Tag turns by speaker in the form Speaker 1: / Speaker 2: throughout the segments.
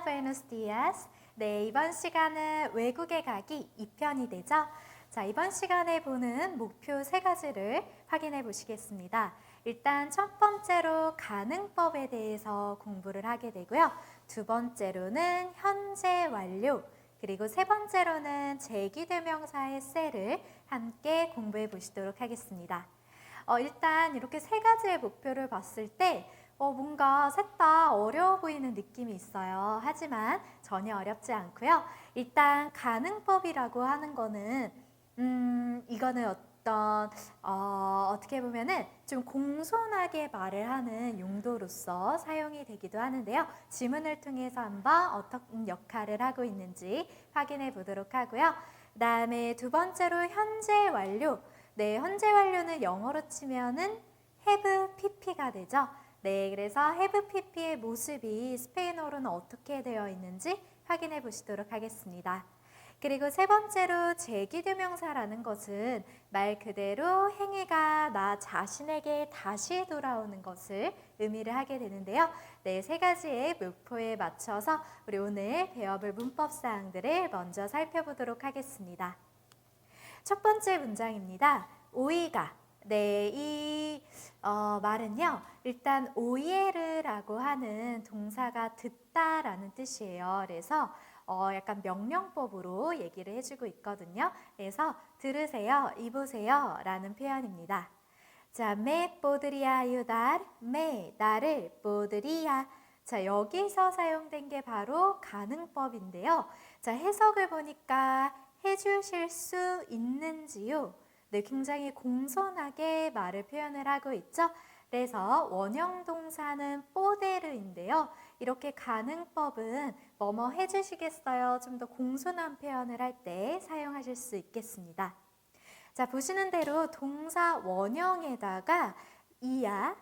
Speaker 1: buenos días. 네, 이번 시간은 외국에 가기 2편이 되죠. 자, 이번 시간에 보는 목표 3가지를 확인해 보시겠습니다. 일단 첫 번째로 가능법에 대해서 공부를 하게 되고요. 두 번째로는 현재 완료, 그리고 세 번째로는 제기대명사의 셀을 함께 공부해 보시도록 하겠습니다. 일단 이렇게 3가지의 목표를 봤을 때 뭔가 셋 다 어려워 보이는 느낌이 있어요. 하지만 전혀 어렵지 않고요. 일단 가능법이라고 하는 거는 이거는 어떻게 보면은 좀 공손하게 말을 하는 용도로서 사용이 되기도 하는데요. 지문을 통해서 한번 어떤 역할을 하고 있는지 확인해 보도록 하고요. 그 다음에 두 번째로 현재 완료. 네, 현재 완료는 영어로 치면은 have pp가 되죠. 네, 그래서 have pp의 모습이 스페인어로는 어떻게 되어 있는지 확인해 보시도록 하겠습니다. 그리고 세 번째로 제기대명사라는 것은 말 그대로 행위가 나 자신에게 다시 돌아오는 것을 의미를 하게 되는데요. 네, 3가지의 목표에 맞춰서 우리 오늘 배워볼 문법 사항들을 먼저 살펴보도록 하겠습니다. 첫 번째 문장입니다. 오이가. 네, 이 말은요. 일단 오이에르라고 하는 동사가 듣다라는 뜻이에요. 그래서 약간 명령법으로 얘기를 해주고 있거든요. 그래서 들으세요, 이보세요 라는 표현입니다. 자, me podría ayudar, me, 나를, podría. 자, 여기서 사용된 게 바로 가능법인데요. 자, 해석을 보니까 해주실 수 있는지요? 네, 굉장히 공손하게 말을 표현을 하고 있죠. 그래서 원형 동사는 poder인데요. 이렇게 가능법은 뭐뭐 해주시겠어요? 좀 더 공손한 표현을 할 때 사용하실 수 있겠습니다. 자, 보시는 대로 동사 원형에다가 이야,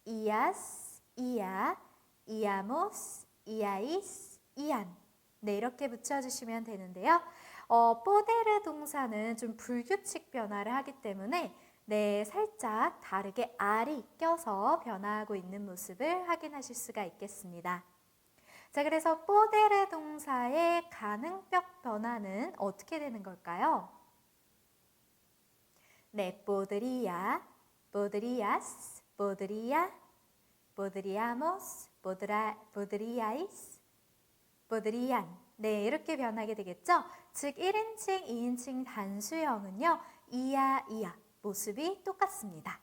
Speaker 1: 이아스, 이야, 이아모스, 이아이스, 이안. 네, 이렇게 붙여주시면 되는데요. 포데르 동사는 좀 불규칙 변화를 하기 때문에 네, 살짝 다르게 R이 껴서 변화하고 있는 모습을 확인하실 수가 있겠습니다. 자, 그래서 포데르 동사의 가능격 변화는 어떻게 되는 걸까요? 네, podría, podrías, podría, podríamos, podríais, podrían. 네, 이렇게 변하게 되겠죠? 즉 1인칭, 2인칭 단수형은요. 이야, 이야 모습이 똑같습니다.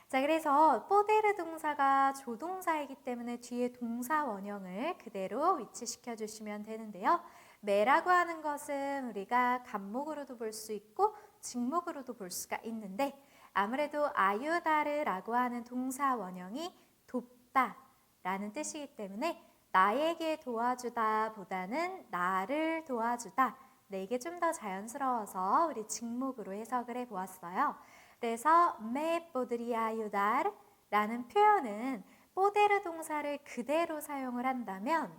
Speaker 1: 자, 그래서 포데르 동사가 조동사이기 때문에 뒤에 동사 원형을 그대로 위치시켜 주시면 되는데요. 메라고 하는 것은 우리가 간목으로도 볼 수 있고 직목으로도 볼 수가 있는데 아무래도 아유다르라고 하는 동사 원형이 돕다 라는 뜻이기 때문에 나에게 도와주다 보다는 나를 도와주다. 네, 이게 좀 더 자연스러워서 우리 직목으로 해석을 해보았어요. 그래서 me podría ayudar 라는 표현은 poder 동사를 그대로 사용을 한다면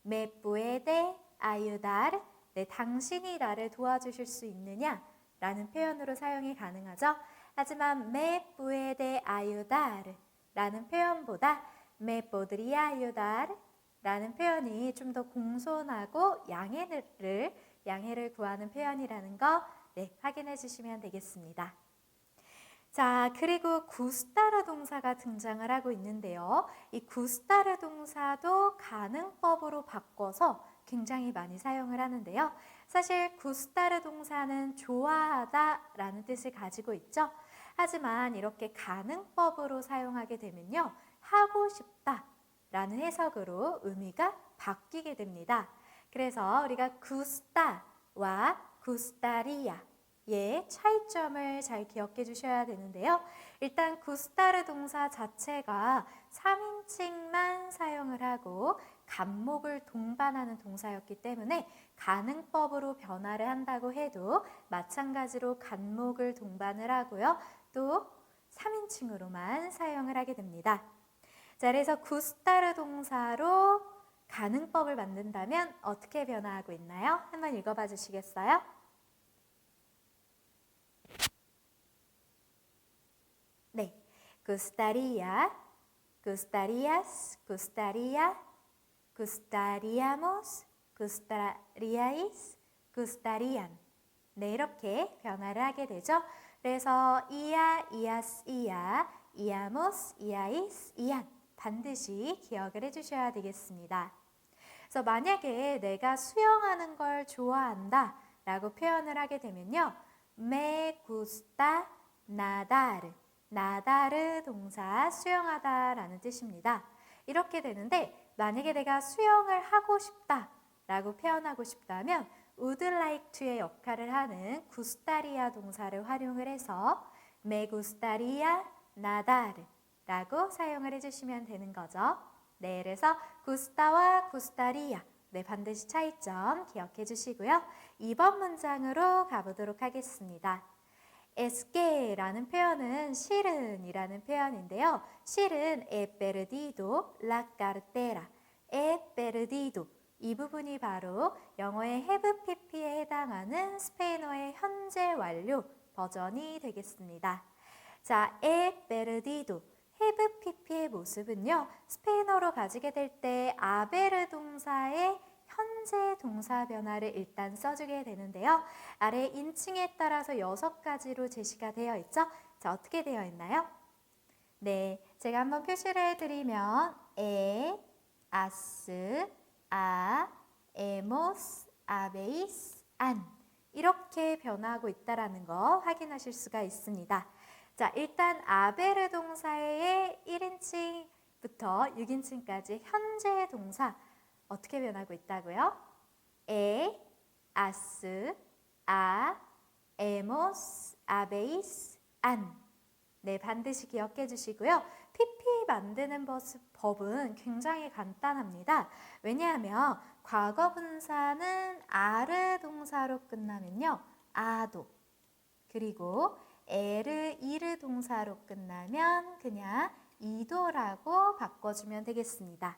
Speaker 1: me puede ayudar, 네, 당신이 나를 도와주실 수 있느냐 라는 표현으로 사용이 가능하죠. 하지만 me puede ayudar 라는 표현보다 me podría ayudar 라는 표현이 좀 더 공손하고 양해를 구하는 표현이라는 거 네, 확인해 주시면 되겠습니다. 자, 그리고 구스타르 동사가 등장을 하고 있는데요. 이 구스타르 동사도 가능법으로 바꿔서 굉장히 많이 사용을 하는데요. 사실 구스타르 동사는 좋아하다 라는 뜻을 가지고 있죠. 하지만 이렇게 가능법으로 사용하게 되면요. 하고 싶다 라는 해석으로 의미가 바뀌게 됩니다. 그래서 우리가 구스타와 구스타리아 의 차이점을 잘 기억해 주셔야 되는데요. 일단 구스타르 동사 자체가 3인칭만 사용을 하고 간목을 동반하는 동사였기 때문에 가능법으로 변화를 한다고 해도 마찬가지로 간목을 동반을 하고요. 또 3인칭으로만 사용을 하게 됩니다. 자, 그래서 구스타르 동사로 가능법을 만든다면 어떻게 변화하고 있나요? 한번 읽어봐 주시겠어요? 네, gustaría, gustarías, gustaría, gustaríamos, gustaríais, gustarían. 네, 이렇게 변화를 하게 되죠. 그래서 이야, 이아스, 이야, 이아모스, 이아이스, 이안 반드시 기억을 해주셔야 되겠습니다. 그래서 만약에 내가 수영하는 걸 좋아한다 라고 표현을 하게 되면요. me gusta nadar, nadar 동사 수영하다 라는 뜻입니다. 이렇게 되는데 만약에 내가 수영을 하고 싶다 라고 표현하고 싶다면 would like to의 역할을 하는 gustaría 동사를 활용을 해서 me gustaría nadar 라고 사용을 해주시면 되는 거죠. 네, 그래서 gusta와 gustaría 네, 반드시 차이점 기억해 주시고요. 2번 문장으로 가보도록 하겠습니다. es que 라는 표현은 실은 이라는 표현인데요. 실은 he perdido la cartera, he perdido 이 부분이 바로 영어의 have pp에 해당하는 스페인어의 현재 완료 버전이 되겠습니다. 자, he perdido, have pp의 모습은요. 스페인어로 가지게 될 때 아베르 동사의 현재 동사 변화를 일단 써주게 되는데요. 아래 인칭에 따라서 6가지로 제시가 되어 있죠. 자, 어떻게 되어 있나요? 네, 제가 한번 표시를 해드리면 as, a, hemos, habéis, han 이렇게 변화하고 있다는 거 확인하실 수가 있습니다. 자, 일단 아베르 동사의 1인칭부터 6인칭까지 현재 동사 어떻게 변하고 있다고요? as, a, hemos, habéis, han 네, 반드시 기억해 주시고요. PP 만드는 법은 굉장히 간단합니다. 왜냐하면 과거 분사는 are 동사로 끝나면요. a도 그리고 에르, 이르 동사로 끝나면 그냥 이도라고 바꿔주면 되겠습니다.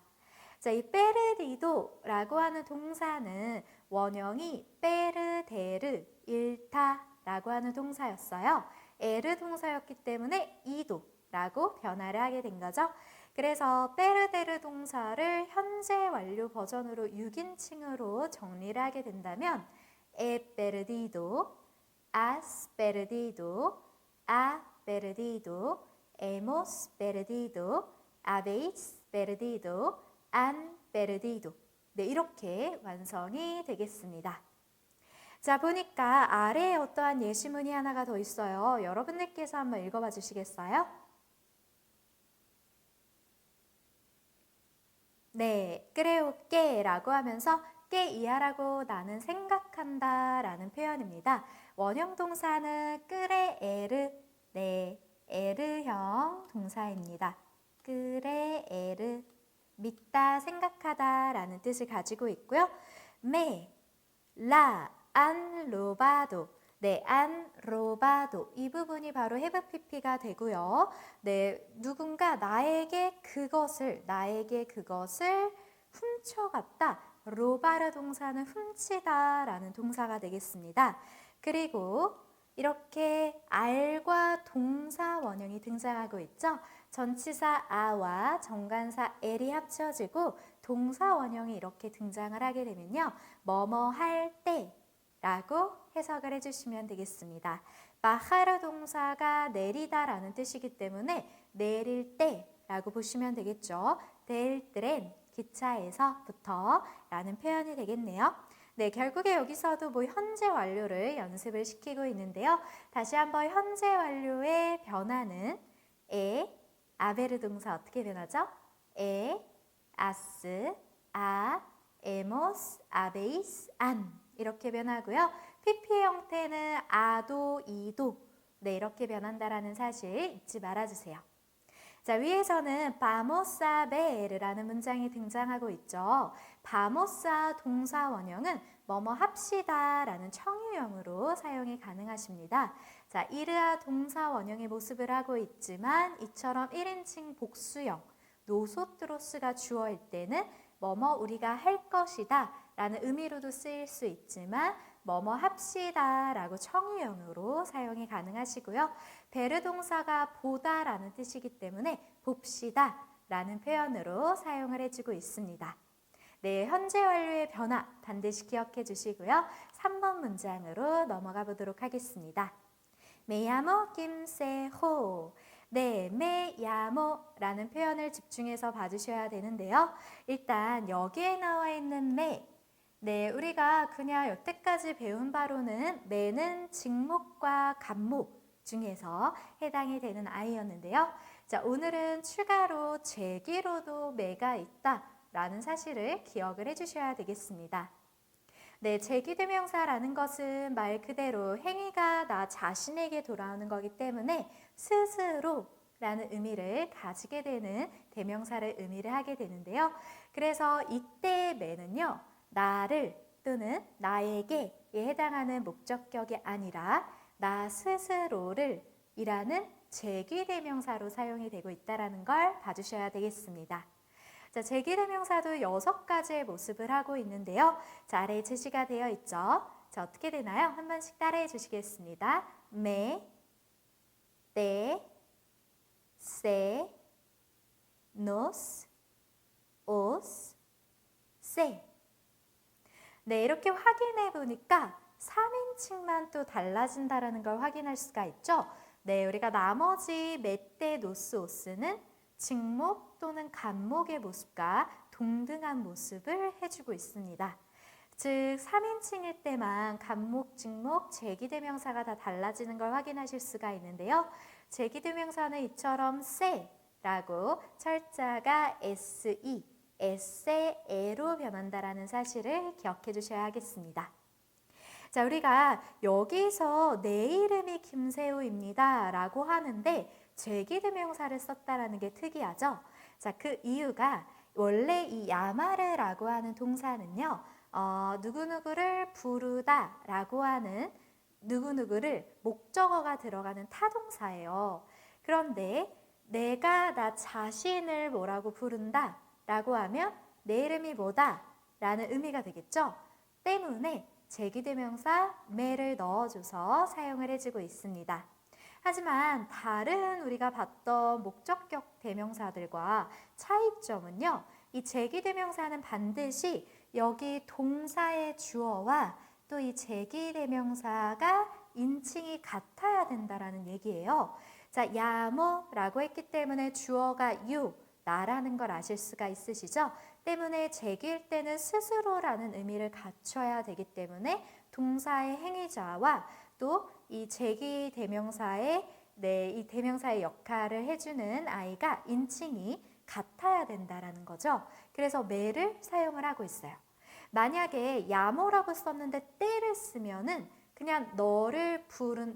Speaker 1: 자, 이 페르디도라고 하는 동사는 원형이 페르데르, 일타라고 하는 동사였어요. 에르 동사였기 때문에 이도라고 변화를 하게 된 거죠. 그래서 페르데르 동사를 현재 완료 버전으로 6인칭으로 정리를 하게 된다면 he perdido, has perdido, ha perdido, hemos perdido, habéis perdido, han perdido. 네, 이렇게 완성이 되겠습니다. 자, 보니까 아래에 어떠한 예시문이 하나가 더 있어요. 여러분들께서 한번 읽어봐 주시겠어요? 네, creo que 라고 하면서 que 이하라고 나는 생각한다 라는 표현입니다. 원형 동사는 creer, 네, er형 동사입니다. creer, 믿다, 생각하다 라는 뜻을 가지고 있고요. me, la, han robado, 네, han robado 이 부분이 바로 have pp가 되고요. 네, 누군가 나에게 그것을 훔쳐갔다. 로바르 동사는 훔치다 라는 동사가 되겠습니다. 그리고 이렇게 알과 동사 원형이 등장하고 있죠. 전치사 아와 정관사 엘이 합쳐지고 동사 원형이 이렇게 등장을 하게 되면요. 뭐뭐 할 때 라고 해석을 해주시면 되겠습니다. 바하르 동사가 내리다 라는 뜻이기 때문에 내릴 때 라고 보시면 되겠죠. 델 트렌, 기차에서부터 라는 표현이 되겠네요. 네, 결국에 여기서도 뭐 현재 완료를 연습을 시키고 있는데요. 다시 한번 현재 완료의 변화는 아베르 동사 어떻게 변하죠? as, a, hemos, habéis, han 이렇게 변하고요. PP의 형태는 아도, 이도 네, 이렇게 변한다라는 사실 잊지 말아주세요. 자, 위에서는 vamos a ver라는 문장이 등장하고 있죠. vamos a 동사 원형은 뭐뭐 합시다 라는 청유형으로 사용이 가능하십니다. 자, 이르아 동사 원형의 모습을 하고 있지만 이처럼 1인칭 복수형 노소트로스가 주어일 때는 뭐뭐 우리가 할 것이다 라는 의미로도 쓰일 수 있지만 뭐뭐 합시다 라고 청유형으로 사용이 가능하시고요. 베르 동사가 보다 라는 뜻이기 때문에 봅시다 라는 표현으로 사용을 해주고 있습니다. 네, 현재 완료의 변화 반드시 기억해 주시고요. 3번 문장으로 넘어가 보도록 하겠습니다. Me llamo 김세호. 네, me llamo라는 표현을 집중해서 봐주셔야 되는데요. 일단 여기에 나와 있는 me, 네, 우리가 그냥 여태까지 배운 바로는 me는 직목과 간목 중에서 해당이 되는 아이였는데요. 자, 오늘은 추가로 제기로도 me가 있다라는 사실을 기억을 해주셔야 되겠습니다. 네, 제기대명사라는 것은 말 그대로 행위가 나 자신에게 돌아오는 거기 때문에 스스로라는 의미를 가지게 되는 대명사를 의미를 하게 되는데요. 그래서 이때 매는요, 나를 또는 나에게에 해당하는 목적격이 아니라 나 스스로를 이라는 제기대명사로 사용이 되고 있다는 걸 봐주셔야 되겠습니다. 자, 제기대명사도 6가지의 모습을 하고 있는데요. 자, 아래에 제시가 되어 있죠. 자, 어떻게 되나요? 한 번씩 따라해 주시겠습니다. me, te, se, nos, os, se. 네, 이렇게 확인해 보니까 3인칭만 또 달라진다는 걸 확인할 수가 있죠. 네, 우리가 나머지 me, te, nos, os는 직목 또는 간목의 모습과 동등한 모습을 해주고 있습니다. 즉 3인칭일 때만 간목, 직목, 제기대명사가 다 달라지는 걸 확인하실 수가 있는데요. 제기대명사는 이처럼 세라고 철자가 se, 에로 변한다는 사실을 기억해 주셔야 하겠습니다. 자, 우리가 여기서 내 이름이 김세우입니다 라고 하는데 제기대명사를 썼다라는 게 특이하죠. 자, 그 이유가 원래 이 야마르라고 하는 동사는요, 누구누구를 부르다 라고 하는 누구누구를 목적어가 들어가는 타동사예요. 그런데 내가 나 자신을 뭐라고 부른다 라고 하면 내 이름이 뭐다 라는 의미가 되겠죠. 때문에 제기대명사 me를 넣어줘서 사용을 해주고 있습니다. 하지만 다른 우리가 봤던 목적격 대명사들과 차이점은요. 이 제기대명사는 반드시 여기 동사의 주어와 또 이 제기대명사가 인칭이 같아야 된다라는 얘기예요. 자, 야모라고 했기 때문에 주어가 you, 나라는 걸 아실 수가 있으시죠? 때문에 제기일 때는 스스로라는 의미를 갖춰야 되기 때문에 동사의 행위자와 또 이 제기 대명사의 이 대명사의 역할을 해주는 아이가 인칭이 같아야 된다라는 거죠. 그래서 me를 사용을 하고 있어요. 만약에 야모라고 썼는데 때를 쓰면은 그냥 너를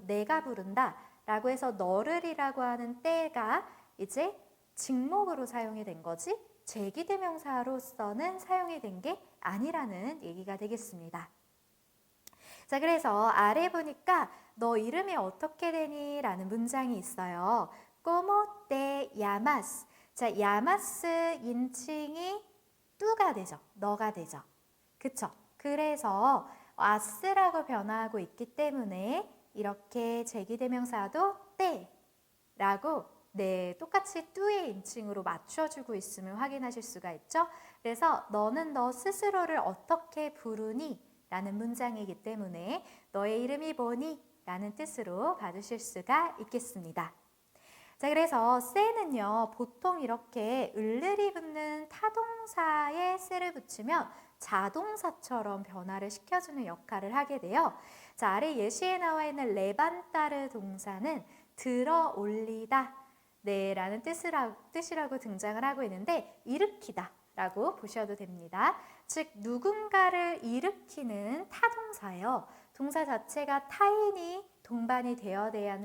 Speaker 1: 내가 부른다 라고 해서 너를이라고 하는 때가 이제 직목으로 사용이 된 거지 제기대명사로서는 사용이 된 게 아니라는 얘기가 되겠습니다. 자, 그래서 아래 보니까 너 이름이 어떻게 되니? 라는 문장이 있어요. ¿Cómo te llamas? 자, llamas 인칭이 뚜가 되죠. 너가 되죠. 그쵸? 그래서 as라고 변화하고 있기 때문에 이렇게 제기대명사도 때라고 네, 똑같이 뚜의 인칭으로 맞춰주고 있음을 확인하실 수가 있죠. 그래서 너는 너 스스로를 어떻게 부르니? 라는 문장이기 때문에 너의 이름이 뭐니? 라는 뜻으로 봐주실 수가 있겠습니다. 자, 그래서 세는요, 보통 이렇게 을을이 붙는 타동사에 세를 붙이면 자동사처럼 변화를 시켜주는 역할을 하게 돼요. 자, 아래 예시에 나와 있는 레반타르 동사는 들어 올리다 네, 라는 뜻이라고 등장을 하고 있는데 일으키다 라고 보셔도 됩니다. 즉 누군가를 일으키는 타동사예요. 동사 자체가 타인이 동반이 되어야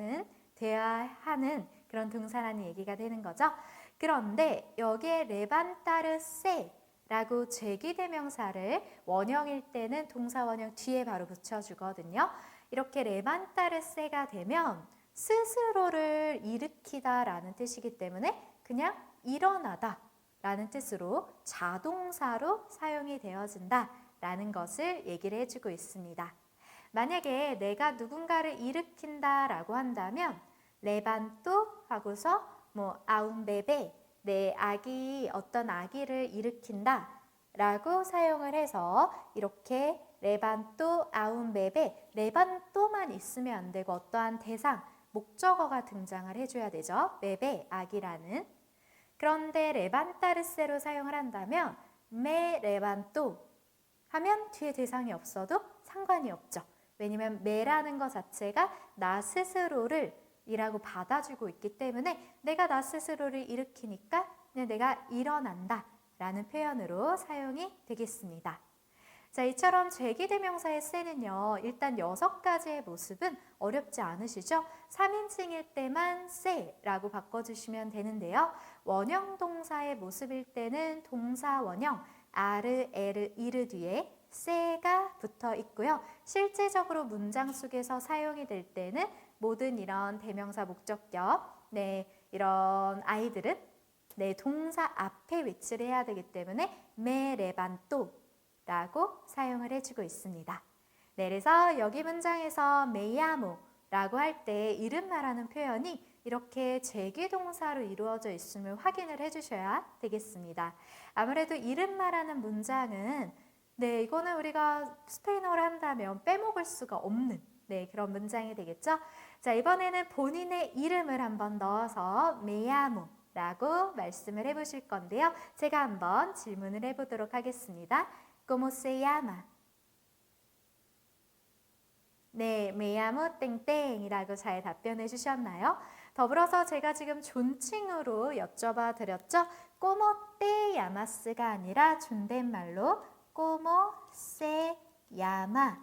Speaker 1: 하는 그런 동사라는 얘기가 되는 거죠. 그런데 여기에 레반타르세라고 제기대명사를 원형일 때는 동사 원형 뒤에 바로 붙여주거든요. 이렇게 레반타르세가 되면 스스로를 일으키다 라는 뜻이기 때문에 그냥 일어나다 라는 뜻으로 자동사로 사용이 되어진다 라는 것을 얘기를 해주고 있습니다. 만약에 내가 누군가를 일으킨다 라고 한다면 레반또 하고서 아운 베베 내 아기 어떤 아기를 일으킨다 라고 사용을 해서 이렇게 레반또 아운 베베, 레반또만 있으면 안 되고 어떠한 대상, 목적어가 등장을 해줘야 되죠. 베베, 아기라는. 그런데 레반타르세로 사용을 한다면 메 레반또 하면 뒤에 대상이 없어도 상관이 없죠. 왜냐면 메라는 것 자체가 나 스스로를 이라고 받아주고 있기 때문에 내가 나 스스로를 일으키니까 그냥 내가 일어난다 라는 표현으로 사용이 되겠습니다. 자, 이처럼 제기대명사의 세는요, 일단 6가지의 모습은 어렵지 않으시죠? 3인칭일 때만 세라고 바꿔주시면 되는데요. 원형 동사의 모습일 때는 동사 원형 아르, 에르, 이르 뒤에 세가 붙어 있고요. 실제적으로 문장 속에서 사용이 될 때는 모든 이런 대명사 목적격, 이런 아이들은 동사 앞에 위치를 해야 되기 때문에 메레반또 라고 사용을 해주고 있습니다. 그래서 여기 문장에서 메야모 라고 할 때 이름 말하는 표현이 이렇게 제기동사로 이루어져 있음을 확인을 해주셔야 되겠습니다. 아무래도 이름 말하는 문장은 이거는 우리가 스페인어를 한다면 빼먹을 수가 없는 그런 문장이 되겠죠. 자, 이번에는 본인의 이름을 한번 넣어서 메야모 라고 말씀을 해보실 건데요. 제가 한번 질문을 해보도록 하겠습니다. ¿Cómo se llama? 네, me llamo 땡땡이라고 잘 답변해 주셨나요? 더불어서 제가 지금 존칭으로 여쭤봐 드렸죠. ¿Cómo te llamas가 아니라 존댓말로 ¿Cómo se llama?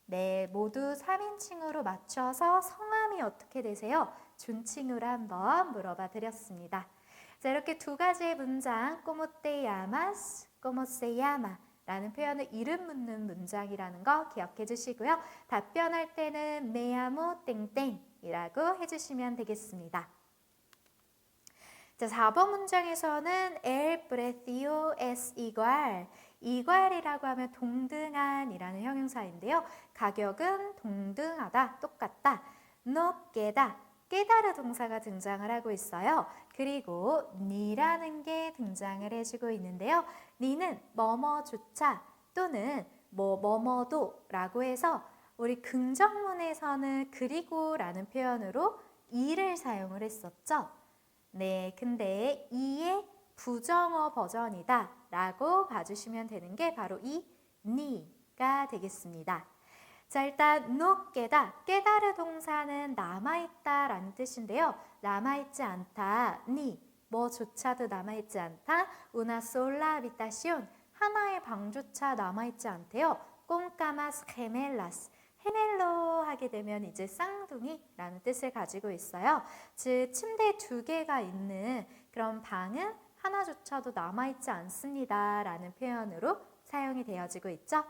Speaker 1: 네, 모두 3인칭으로 맞춰서 성함이 어떻게 되세요? 존칭으로 한번 물어봐 드렸습니다. 자, 이렇게 2가지의 문장, ¿Cómo te llamas? ¿Cómo se llama? 라는 표현을 이름 묻는 문장이라는 거 기억해 주시고요. 답변할 때는 me llamo 땡땡이라고 해주시면 되겠습니다. 자, 4번 문장에서는 el precio es igual. 이괄이라고 하면 동등한이라는 형용사인데요. 가격은 동등하다, 똑같다. no queda, 깨달을 동사가 등장을 하고 있어요. 그리고 니라는 게 등장을 해주고 있는데요. 니는 뭐뭐조차 또는 뭐뭐도 라고 해서 우리 긍정문에서는 그리고 라는 표현으로 이를 사용을 했었죠. 네, 근데 이의 부정어 버전이다 라고 봐주시면 되는 게 바로 이 니가 되겠습니다. 자, 일단 no queda, 깨달을 동사는 남아있다 라는 뜻인데요. 남아있지 않다, ni, 뭐조차도 남아있지 않다, una sola habitación, 하나의 방조차 남아있지 않대요. con camas gemelas, 헤멜로 하게 되면 이제 쌍둥이라는 뜻을 가지고 있어요. 즉 침대 2개가 있는 그런 방은 하나조차도 남아있지 않습니다 라는 표현으로 사용이 되어지고 있죠.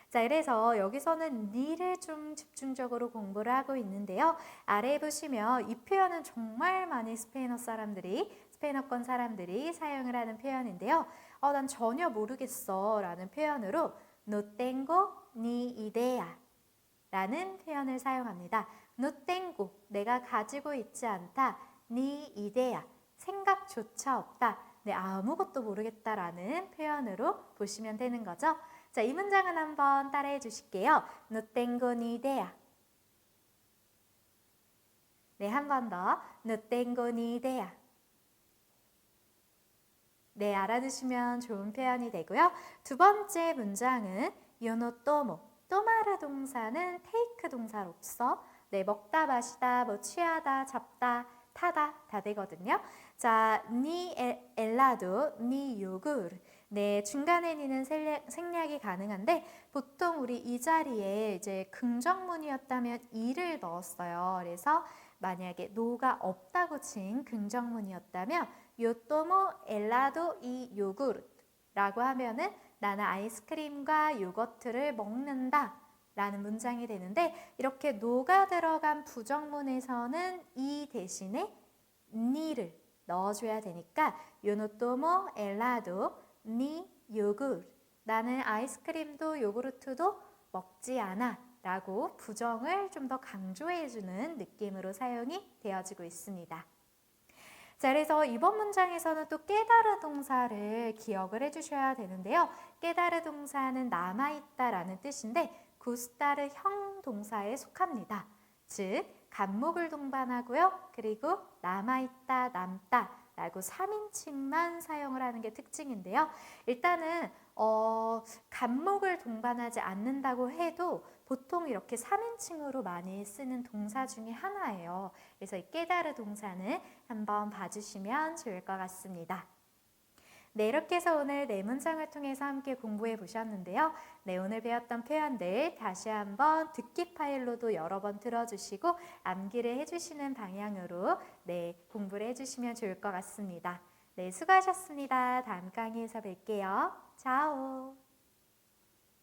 Speaker 1: 자, 그래서 여기서는 니를 좀 집중적으로 공부를 하고 있는데요. 아래에 보시면 이 표현은 정말 많이 스페인어권 사람들이 사용을 하는 표현인데요. 난 전혀 모르겠어 라는 표현으로 no tengo ni idea 라는 표현을 사용합니다. no tengo, 내가 가지고 있지 않다. ni idea, 생각조차 없다. 아무것도 모르겠다라는 표현으로 보시면 되는 거죠. 자, 이 문장은 한번 따라해 주실게요. No tengo ni idea. 네, 한 번 더. No tengo ni idea. 네, 알아두시면 좋은 표현이 되고요. 2번째 문장은 yo no tomo. toma르 동사는 take 동사로서 먹다, 마시다, 취하다, 잡다, 타다 다 되거든요. 자, ni helado, ni yogur. 네, 중간에 니는 생략이 가능한데 보통 우리 이 자리에 이제 긍정문이었다면 이를 넣었어요. 그래서 만약에 no가 없다고 친 긍정문이었다면 yo tomo helado y yogur 라고 하면은 나는 아이스크림과 요거트를 먹는다 라는 문장이 되는데 이렇게 no가 들어간 부정문에서는 이 대신에 ni를 넣어줘야 되니까 yo no tomo helado ni yogur. 나는 아이스크림도 요구르트도 먹지 않아 라고 부정을 좀 더 강조해주는 느낌으로 사용이 되어지고 있습니다. 자, 그래서 이번 문장에서는 또 깨달은 동사를 기억을 해주셔야 되는데요. 깨달은 동사는 남아있다라는 뜻인데 구스타르 형 동사에 속합니다. 즉, 간목을 동반하고요. 그리고 남아있다, 남다 라고 3인칭만 사용을 하는 게 특징인데요. 일단은 간목을 동반하지 않는다고 해도 보통 이렇게 3인칭으로 많이 쓰는 동사 중에 하나예요. 그래서 이 깨달은 동사는 한번 봐주시면 좋을 것 같습니다. 네, 이렇게 해서 오늘 네 문장을 통해서 함께 공부해 보셨는데요. 네, 오늘 배웠던 표현들 다시 한번 듣기 파일로도 여러 번 들어주시고 암기를 해주시는 방향으로 네, 공부를 해주시면 좋을 것 같습니다. 네, 수고하셨습니다. 다음 강의에서 뵐게요. 차오!